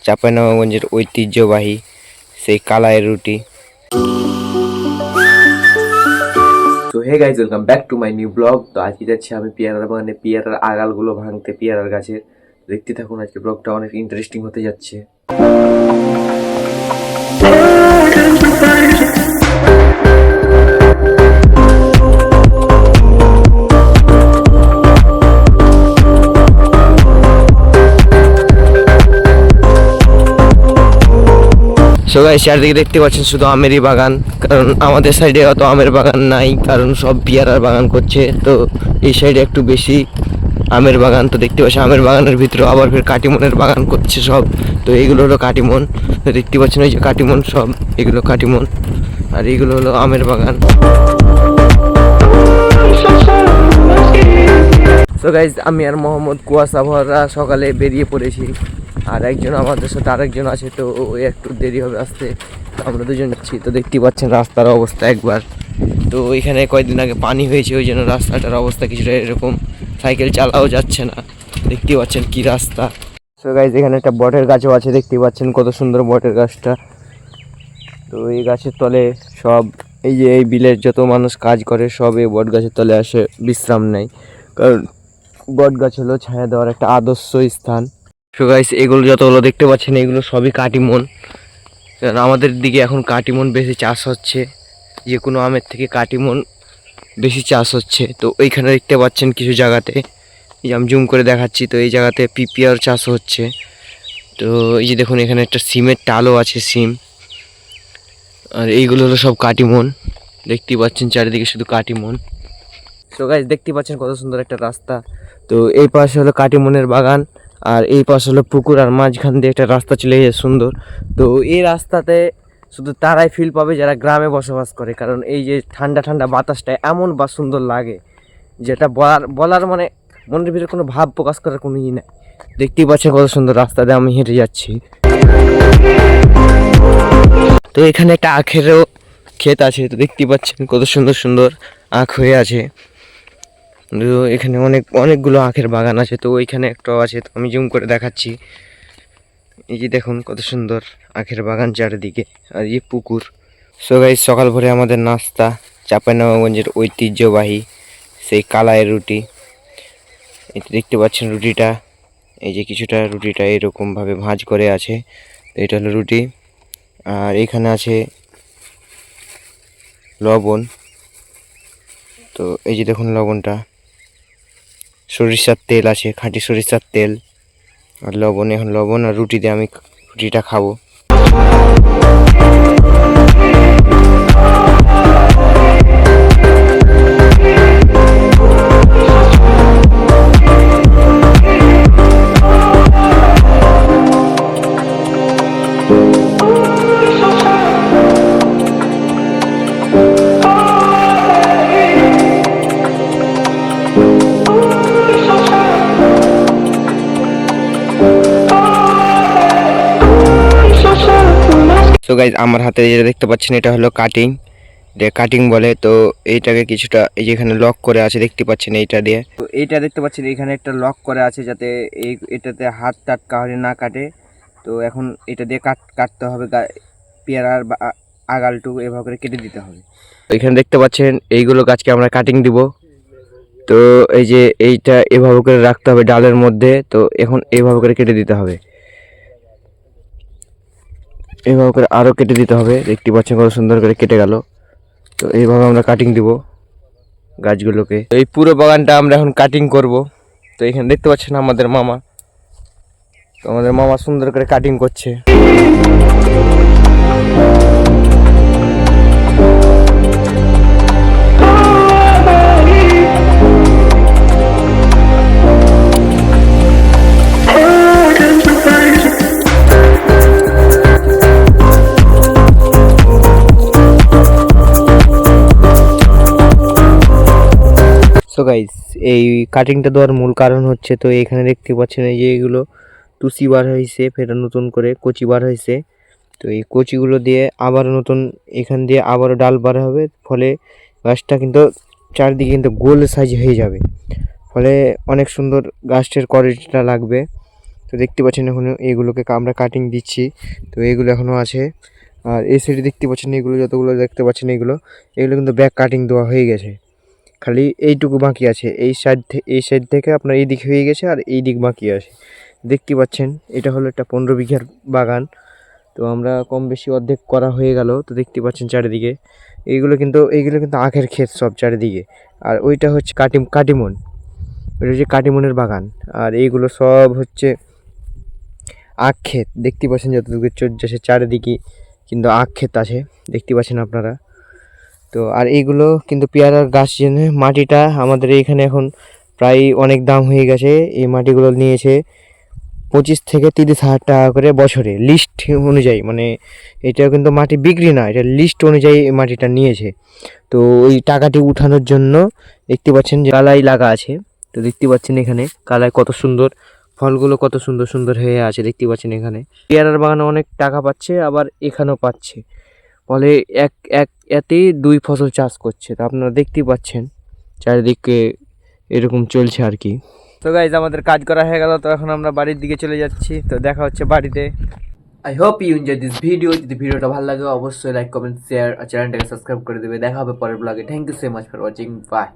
চাঁপাইনবাবগঞ্জের ঐতিহ্যবাহী সেই কালাইয়ের রুটি। তো hey guys, welcome back to my new blog. তো আজকে যাচ্ছি আমি পেয়ারার বাগানে পেয়ারার আগালগুলো ভাঙতে, পেয়ারার গাছের। দেখতে থাকুন, আজকে ব্লগটা অনেক ইন্টারেস্টিং হতে যাচ্ছে। সো গাইস, চারদিকে দেখতে পাচ্ছেন শুধু আমেরই বাগান, কারণ আমাদের সাইডে অত আমের বাগান নাই, কারণ সব পেয়ারার বাগান করছে। তো এই সাইডে একটু বেশি আমের বাগান। তো দেখতে পাচ্ছেন আমের বাগানের ভিতরে আবার ফের কাটিমনের বাগান করছে সব। তো এইগুলো হলো কাটিমন। তো দেখতে পাচ্ছেন এই যে কাটিমন, সব এগুলো কাটিমন, আর এইগুলো হলো আমের বাগান। সো গাইজ, আমি আর মোহাম্মদ কুয়াশা ভরা সকালে বেরিয়ে পড়েছি, আর একজন আমাদের সাথে আরেকজন আছে। তো ওই একটু দেরি হবে আসতে, আমরা দুজন যাচ্ছি। তো দেখতেই পাচ্ছেন রাস্তার অবস্থা একবার। তো এখানে কয়েকদিন আগে পানি হয়েছে, ওই জন্য রাস্তাটার অবস্থা কিছুটা এরকম, সাইকেল চালাও যাচ্ছে না। দেখতেই পাচ্ছেন কি রাস্তা। সো গাইজ, এখানে একটা বটের গাছও আছে, দেখতেই পাচ্ছেন কত সুন্দর বটের গাছটা। তো এই গাছের তলে সব, এই যে এই বিলের যত মানুষ কাজ করে সব এই বট গাছের তলে আসে বিশ্রাম নেয়, কারণ বট গাছ হলো ছায়া দেওয়ার একটা আদর্শ স্থান। সো গাইস, এগুলো যতগুলো দেখতে পাচ্ছেন এগুলো সবই কাটিমন। কারণ আমাদের দিকে এখন কাটিমন বেশি চাষ হচ্ছে, যে কোনো আমের থেকে কাটিমন বেশি চাষ হচ্ছে। তো ওইখানে দেখতে পাচ্ছেন কিছু জায়গাতে, এই আমি জুম করে দেখাচ্ছি, তো এই জায়গাতে পিপিআর চাষ হচ্ছে। তো এই যে দেখুন, এখানে একটা সিমের টালও আছে, সিম। আর এইগুলো হলো সব কাটিমন, দেখতেই পাচ্ছেন চারিদিকে শুধু কাটিমন। সো গাইস, দেখতে পাচ্ছেন কত সুন্দর একটা রাস্তা। তো এই পাশে হলো কাটিমনের বাগান, আর এই পাশে হলো পুকুর, আর মাঝখান দিয়ে একটা রাস্তা চলে গেছে সুন্দর। তো এই রাস্তাতে শুধু তারাই ফিল পাবে যারা গ্রামে বসবাস করে, কারণ এই যে ঠান্ডা ঠান্ডা বাতাসটা এমন বা সুন্দর লাগে, যেটা বলার মানে মনের ভিতরে কোনো ভাব প্রকাশ করার কোনো ই নাই। দেখতেই পাচ্ছেন কত সুন্দর রাস্তা দিয়ে আমি হেঁটে যাচ্ছি। তো এখানে একটা আখেরও ক্ষেত আছে, তো দেখতেই পাচ্ছেন কত সুন্দর সুন্দর আখ হয়ে আছে। তো এখানে অনেকগুলো আখের বাগান আছে। তো ওইখানে একটাও আছে, তো আমি জুম করে দেখাচ্ছি। এই যে দেখুন কত সুন্দর আখের বাগান চারিদিকে, আর এই পুকুর। সো গাইস, সকাল ভোরে আমাদের নাস্তা চাঁপাইনবাবগঞ্জের ঐতিহ্যবাহী সেই কালাইয়ের রুটি। এটা দেখতে পাচ্ছেন রুটিটা, এই যে কিছুটা রুটিটা এরকমভাবে ভাঁজ করে আছে। তো এটা হলো রুটি, আর এখানে আছে লবণ। তো এই যে দেখুন লবণটা, সরিষার তেল আছে, খাঁটি সরিষার তেল, আর লবণ। এখন লবণ আর রুটি দিয়ে আমি রুটিটা খাবো। সো গাইজ, আমার হাতে যেটা দেখতে পাচ্ছেন এটা হলো কাটিং, এটা কাটিং বলে। তো এইটাকে কিছুটা এই যে এখানে লক করে আছে, দেখতে পাচ্ছেন এইটা দিয়ে। তো এইটা দেখতে পাচ্ছেন এখানে একটা লক করে আছে, যাতে এটাতে হাত টাট কাহলে না কাটে। তো এখন এটা দিয়ে কাটতে হবে, পেয়ারার আগালটু এভাবে করে কেটে দিতে হবে। তো এখানে দেখতে পাচ্ছেন এইগুলো গাছকে আমরা কাটিং দিব। তো এই যে এইটা এভাবে করে রাখতে হবে ডালের মধ্যে। তো এখন এইভাবে করে কেটে দিতে হবে, এইভাবে করে আরও কেটে দিতে হবে। দেখতে পাচ্ছেন কত সুন্দর করে কেটে গেল। তো এইভাবে আমরা কাটিং দিব গাছগুলোকে। এই পুরো বাগানটা আমরা এখন কাটিং করব। তো এখানে দেখতে পাচ্ছেন আমাদের মামা, তো আমাদের মামা সুন্দর করে কাটিং করছে। তো গাইস, এই কাটিংটা দেওয়ার মূল কারণ হচ্ছে, তো এখানে দেখতে পাচ্ছেন এই যে এগুলো তুষি বার হয়েছে, ফের নতুন করে কচি বার হয়েছে। তো এই কচিগুলো দিয়ে আবার নতুন এখান দিয়ে আবারও ডাল বার হবে, ফলে গাছটা কিন্তু চারিদিকে কিন্তু গোল সাইজ হয়ে যাবে, ফলে অনেক সুন্দর গাছটার কোয়ালিটিটা লাগবে। তো দেখতে পাচ্ছেন এখন এগুলোকে আমরা কাটিং দিচ্ছি। তো এগুলো এখনও আছে। আর এই সাইডে দেখতে পাচ্ছেন এগুলো যতগুলো দেখতে পাচ্ছেন এগুলো কিন্তু ব্যাক কাটিং দেওয়া হয়ে গেছে, খালি এইটুকু বাকি আছে। এই সাইড থেকে আপনার এই দিক হয়ে গেছে আর এই দিক বাকি আছে। দেখতে পাচ্ছেন এটা হলো একটা 15 বিঘার বাগান। তো আমরা কম বেশি অর্ধেক করা হয়ে গেল। তো দেখতে পাচ্ছেন চারিদিকে এইগুলো কিন্তু আখের ক্ষেত সব চারিদিকে। আর ওইটা হচ্ছে কাটিমন, ওইটা হচ্ছে কাটিমনের বাগান। আর এইগুলো সব হচ্ছে আখ ক্ষেত। দেখতে পাচ্ছেন যতটুকু যাচ্ছে চারিদিকে কিন্তু আখ ক্ষেত আছে, দেখতে পাচ্ছেন আপনারা। তো আর এইগুলো কিন্তু পেয়ারার গাছ জন্য মাটিটা আমাদের এইখানে এখন প্রায় অনেক দাম হয়ে গেছে। এই মাটিগুলো নিয়েছে 25 থেকে 30 হাজার টাকা করে বছরে, লিস্ট অনুযায়ী। মানে এটা কিন্তু মাটি বিক্রি না, এটা লিস্ট অনুযায়ী এই মাটিটা নিয়েছে। তো ওই টাকাটি উঠানোর জন্য দেখতে পাচ্ছেন যে কালাই লাগা আছে। তো দেখতে পাচ্ছেন এখানে কালাই কত সুন্দর, ফলগুলো কত সুন্দর সুন্দর হয়ে আছে দেখতে পাচ্ছেন। এখানে পেয়ারার বাগানে অনেক টাকা পাচ্ছে, আবার এখানেও পাচ্ছে। ফলে এক এক এতেই 2 ফসল চাষ করছে। তো আপনারা দেখতেই পাচ্ছেন চারিদিকে এরকম চলছে আর কি। তো গাইজ আমাদের কাজ করা হয়ে গেল। তো এখন আমরা বাড়ির দিকে চলে যাচ্ছি। তো দেখা হচ্ছে বাড়িতে। I hope you enjoy this video. যদি ভিডিওটা ভালো লাগে অবশ্যই লাইক কমেন্ট শেয়ার আর চ্যানেলটাকে সাবস্ক্রাইব করে দেবে। দেখা হবে পরের ব্লগে। Thank you so much for watching. By.